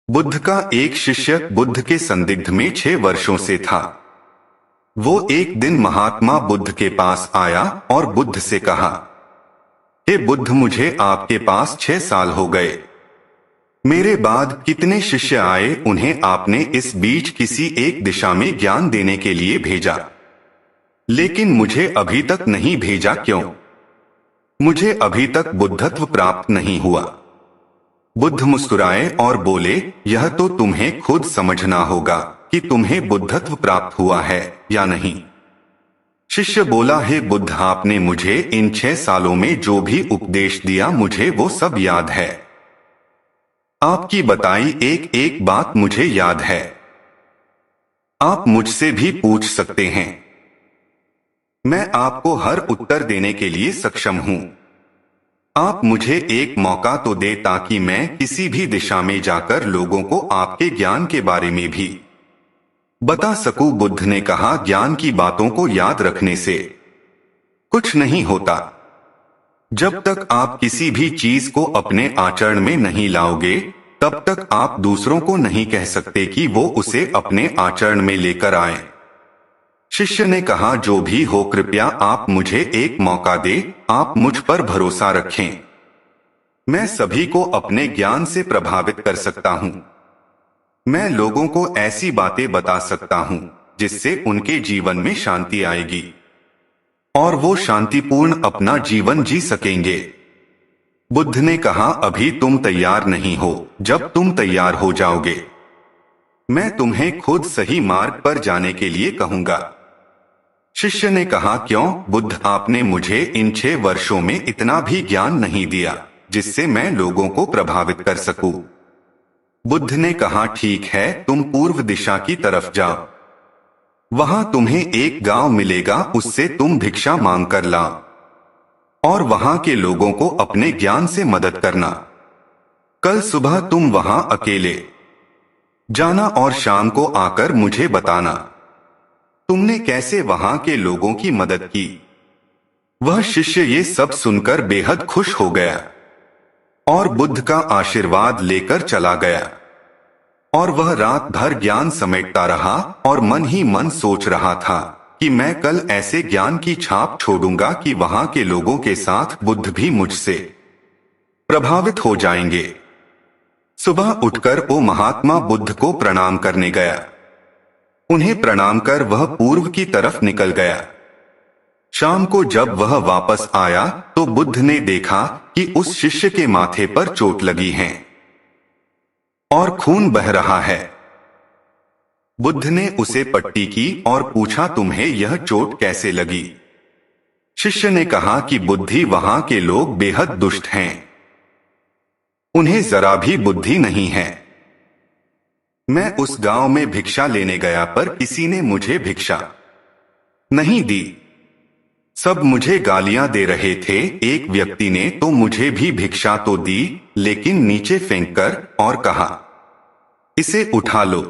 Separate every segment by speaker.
Speaker 1: बुद्ध का एक शिष्य बुद्ध के संदिग्ध में 6 वर्षों से था। वो एक दिन महात्मा बुद्ध के पास आया और बुद्ध से कहा, हे बुद्ध, मुझे आपके पास 6 साल हो गए। मेरे बाद कितने शिष्य आए, उन्हें आपने इस बीच किसी एक दिशा में ज्ञान देने के लिए भेजा, लेकिन मुझे अभी तक नहीं भेजा, क्यों? मुझे अभी तक बुद्धत्व प्राप्त नहीं हुआ। बुद्ध मुस्कुराए और बोले, यह तो तुम्हें खुद समझना होगा कि तुम्हें बुद्धत्व प्राप्त हुआ है या नहीं। शिष्य बोला, हे बुद्ध, आपने मुझे इन 6 सालों में जो भी उपदेश दिया मुझे वो सब याद है। आपकी बताई एक एक बात मुझे याद है। आप मुझसे भी पूछ सकते हैं, मैं आपको हर उत्तर देने के लिए सक्षम हूं। आप मुझे एक मौका तो दे ताकि मैं किसी भी दिशा में जाकर लोगों को आपके ज्ञान के बारे में भी बता सकूं। बुद्ध ने कहा, ज्ञान की बातों को याद रखने से कुछ नहीं होता। जब तक आप किसी भी चीज को अपने आचरण में नहीं लाओगे, तब तक आप दूसरों को नहीं कह सकते कि वो उसे अपने आचरण में लेकर आए। शिष्य ने कहा, जो भी हो, कृपया आप मुझे एक मौका दे, आप मुझ पर भरोसा रखें। मैं सभी को अपने ज्ञान से प्रभावित कर सकता हूं। मैं लोगों को ऐसी बातें बता सकता हूं जिससे उनके जीवन में शांति आएगी और वो शांतिपूर्ण अपना जीवन जी सकेंगे। बुद्ध ने कहा, अभी तुम तैयार नहीं हो। जब तुम तैयार हो जाओगे, मैं तुम्हें खुद सही मार्ग पर जाने के लिए कहूंगा। शिष्य ने कहा, क्यों बुद्ध, आपने मुझे इन 6 वर्षों में इतना भी ज्ञान नहीं दिया जिससे मैं लोगों को प्रभावित कर सकूं। बुद्ध ने कहा, ठीक है, तुम पूर्व दिशा की तरफ जाओ। वहां तुम्हें एक गांव मिलेगा, उससे तुम भिक्षा मांग कर लाओ और वहां के लोगों को अपने ज्ञान से मदद करना। कल सुबह तुम वहां अकेले जाना और शाम को आकर मुझे बताना तुमने कैसे वहां के लोगों की मदद की। वह शिष्य ये सब सुनकर बेहद खुश हो गया और बुद्ध का आशीर्वाद लेकर चला गया। और वह रात भर ज्ञान समेटता रहा और मन ही मन सोच रहा था कि मैं कल ऐसे ज्ञान की छाप छोड़ूंगा कि वहां के लोगों के साथ बुद्ध भी मुझसे प्रभावित हो जाएंगे। सुबह उठकर वो महात्मा बुद्ध को प्रणाम करने गया। उन्हें प्रणाम कर वह पूर्व की तरफ निकल गया। शाम को जब वह वापस आया तो बुद्ध ने देखा कि उस शिष्य के माथे पर चोट लगी है और खून बह रहा है। बुद्ध ने उसे पट्टी की और पूछा, तुम्हें यह चोट कैसे लगी? शिष्य ने कहा कि बुद्धि, वहां के लोग बेहद दुष्ट हैं, उन्हें जरा भी बुद्धि नहीं है। मैं उस गांव में भिक्षा लेने गया पर किसी ने मुझे भिक्षा नहीं दी। सब मुझे गालियां दे रहे थे। एक व्यक्ति ने तो मुझे भी भिक्षा तो दी, लेकिन नीचे फेंककर और कहा, इसे उठा लो।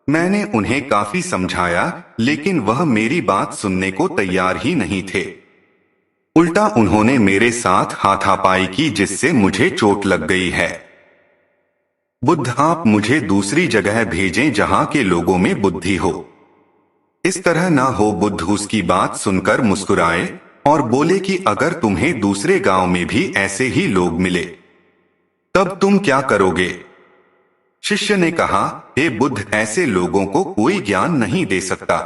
Speaker 1: मैंने उन्हें काफी समझाया, लेकिन वह मेरी बात सुनने को तैयार ही नहीं थे। उल्टा उन्होंने मेरे साथ हाथापाई की, जिससे मुझे चोट लग गई है। बुद्ध, आप मुझे दूसरी जगह भेजें जहां के लोगों में बुद्धि हो। इस तरह ना हो। बुद्ध उसकी बात सुनकर मुस्कुराए और बोले कि अगर तुम्हें दूसरे गांव में भी ऐसे ही लोग मिले तब तुम क्या करोगे? शिष्य ने कहा, हे बुद्ध, ऐसे लोगों को कोई ज्ञान नहीं दे सकता।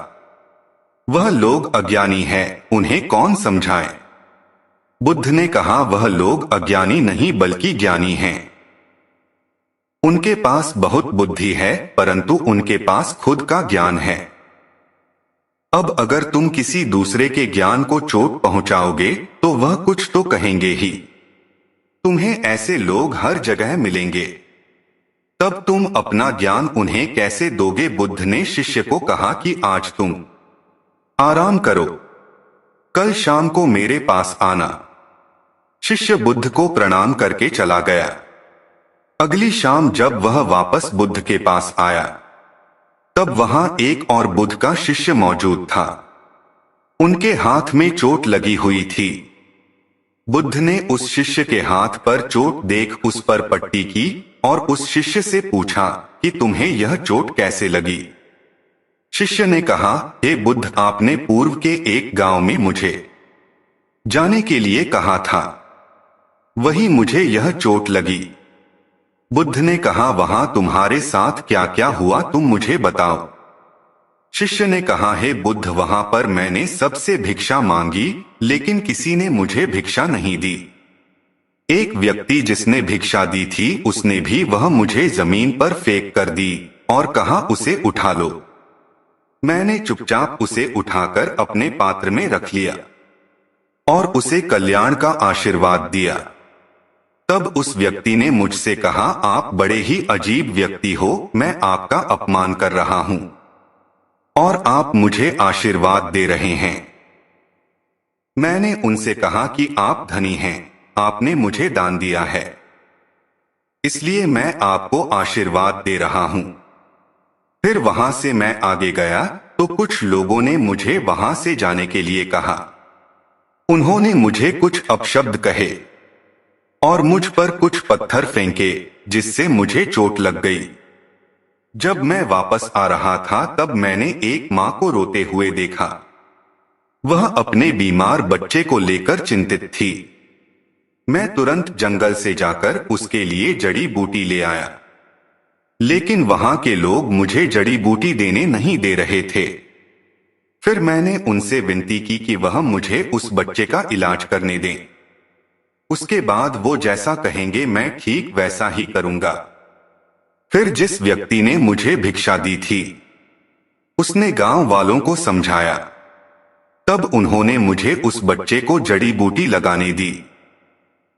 Speaker 1: वह लोग अज्ञानी हैं, उन्हें कौन समझाए? बुद्ध ने कहा, वह लोग अज्ञानी नहीं बल्कि ज्ञानी हैं। उनके पास बहुत बुद्धि है, परंतु उनके पास खुद का ज्ञान है। अब अगर तुम किसी दूसरे के ज्ञान को चोट पहुंचाओगे तो वह कुछ तो कहेंगे ही। तुम्हें ऐसे लोग हर जगह मिलेंगे, तब तुम अपना ज्ञान उन्हें कैसे दोगे? बुद्ध ने शिष्य को कहा कि आज तुम आराम करो, कल शाम को मेरे पास आना। शिष्य बुद्ध को प्रणाम करके चला गया। अगली शाम जब वह वापस बुद्ध के पास आया, तब वहां एक और बुद्ध का शिष्य मौजूद था। उनके हाथ में चोट लगी हुई थी। बुद्ध ने उस शिष्य के हाथ पर चोट देख उस पर पट्टी की और उस शिष्य से पूछा कि तुम्हें यह चोट कैसे लगी। शिष्य ने कहा, हे बुद्ध, आपने पूर्व के एक गांव में मुझे जाने के लिए कहा था, वही मुझे यह चोट लगी। बुद्ध ने कहा, वहां तुम्हारे साथ क्या क्या हुआ तुम मुझे बताओ। शिष्य ने कहा, हे बुद्ध, वहां पर मैंने सबसे भिक्षा मांगी, लेकिन किसी ने मुझे भिक्षा नहीं दी। एक व्यक्ति जिसने भिक्षा दी थी उसने भी वह मुझे जमीन पर फेंक कर दी और कहा, उसे उठा लो। मैंने चुपचाप उसे उठाकर अपने पात्र में रख लिया और उसे कल्याण का आशीर्वाद दिया। तब उस व्यक्ति ने मुझसे कहा, आप बड़े ही अजीब व्यक्ति हो, मैं आपका अपमान कर रहा हूं और आप मुझे आशीर्वाद दे रहे हैं। मैंने उनसे कहा कि आप धनी हैं, आपने मुझे दान दिया है, इसलिए मैं आपको आशीर्वाद दे रहा हूं। फिर वहां से मैं आगे गया तो कुछ लोगों ने मुझे वहां से जाने के लिए कहा। उन्होंने मुझे कुछ अपशब्द कहे और मुझ पर कुछ पत्थर फेंके, जिससे मुझे चोट लग गई। जब मैं वापस आ रहा था तब मैंने एक मां को रोते हुए देखा। वह अपने बीमार बच्चे को लेकर चिंतित थी। मैं तुरंत जंगल से जाकर उसके लिए जड़ी बूटी ले आया, लेकिन वहां के लोग मुझे जड़ी बूटी देने नहीं दे रहे थे। फिर मैंने उनसे विनती की कि वह मुझे उस बच्चे का इलाज करने दें। उसके बाद वो जैसा कहेंगे मैं ठीक वैसा ही करूंगा। फिर जिस व्यक्ति ने मुझे भिक्षा दी थी उसने गांव वालों को समझाया। तब उन्होंने मुझे उस बच्चे को जड़ी बूटी लगाने दी।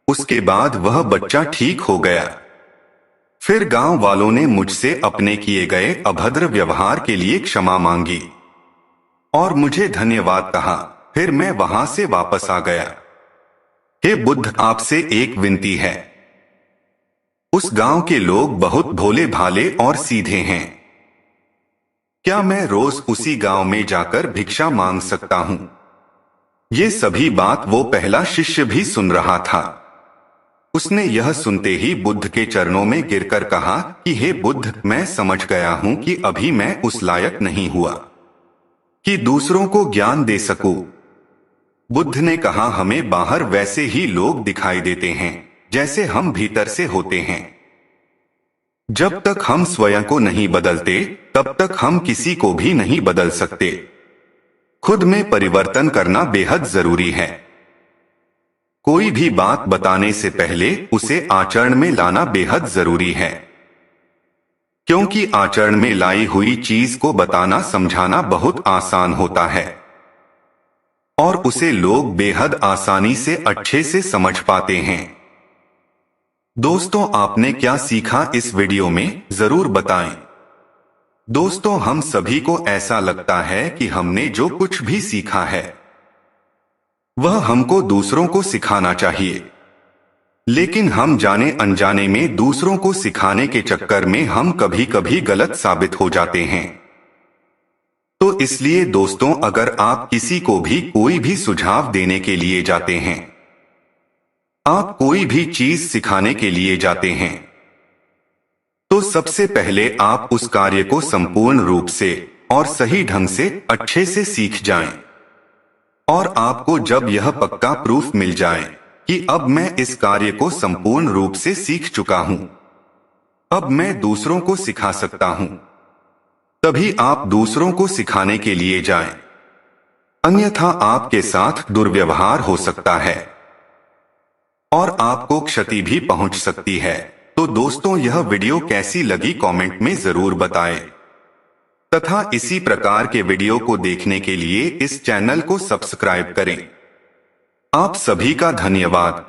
Speaker 1: उसके बाद वह बच्चा ठीक हो गया। फिर गांव वालों ने मुझसे अपने किए गए अभद्र व्यवहार के लिए क्षमा मांगी और मुझे धन्यवाद कहा। फिर मैं वहां से वापस आ गया। हे बुद्ध, आपसे एक विनती है। उस गांव के लोग बहुत भोले भाले और सीधे हैं। क्या मैं रोज उसी गांव में जाकर भिक्षा मांग सकता हूं? ये सभी बात वो पहला शिष्य भी सुन रहा था। उसने यह सुनते ही बुद्ध के चरणों में गिरकर कहा कि हे बुद्ध, मैं समझ गया हूं कि अभी मैं उस लायक नहीं हुआ कि दूसरों को ज्ञान दे सकूं। बुद्ध ने कहा, हमें बाहर वैसे ही लोग दिखाई देते हैं जैसे हम भीतर से होते हैं। जब तक हम स्वयं को नहीं बदलते तब तक हम किसी को भी नहीं बदल सकते। खुद में परिवर्तन करना बेहद जरूरी है। कोई भी बात बताने से पहले उसे आचरण में लाना बेहद जरूरी है, क्योंकि आचरण में लाई हुई चीज को बताना समझाना बहुत आसान होता है और उसे लोग बेहद आसानी से अच्छे से समझ पाते हैं। दोस्तों, आपने क्या सीखा इस वीडियो में जरूर बताएं। दोस्तों, हम सभी को ऐसा लगता है कि हमने जो कुछ भी सीखा है वह हमको दूसरों को सिखाना चाहिए, लेकिन हम जाने अनजाने में दूसरों को सिखाने के चक्कर में हम कभी कभी गलत साबित हो जाते हैं। तो इसलिए दोस्तों, अगर आप किसी को भी कोई भी सुझाव देने के लिए जाते हैं, आप कोई भी चीज सिखाने के लिए जाते हैं, तो सबसे पहले आप उस कार्य को संपूर्ण रूप से और सही ढंग से अच्छे से सीख जाएं। और आपको जब यह पक्का प्रूफ मिल जाए कि अब मैं इस कार्य को संपूर्ण रूप से सीख चुका हूं, अब मैं दूसरों को सिखा सकता हूं, तभी आप दूसरों को सिखाने के लिए जाएं। अन्यथा आपके साथ दुर्व्यवहार हो सकता है और आपको क्षति भी पहुंच सकती है। तो दोस्तों, यह वीडियो कैसी लगी कमेंट में जरूर बताएं तथा इसी प्रकार के वीडियो को देखने के लिए इस चैनल को सब्सक्राइब करें। आप सभी का धन्यवाद।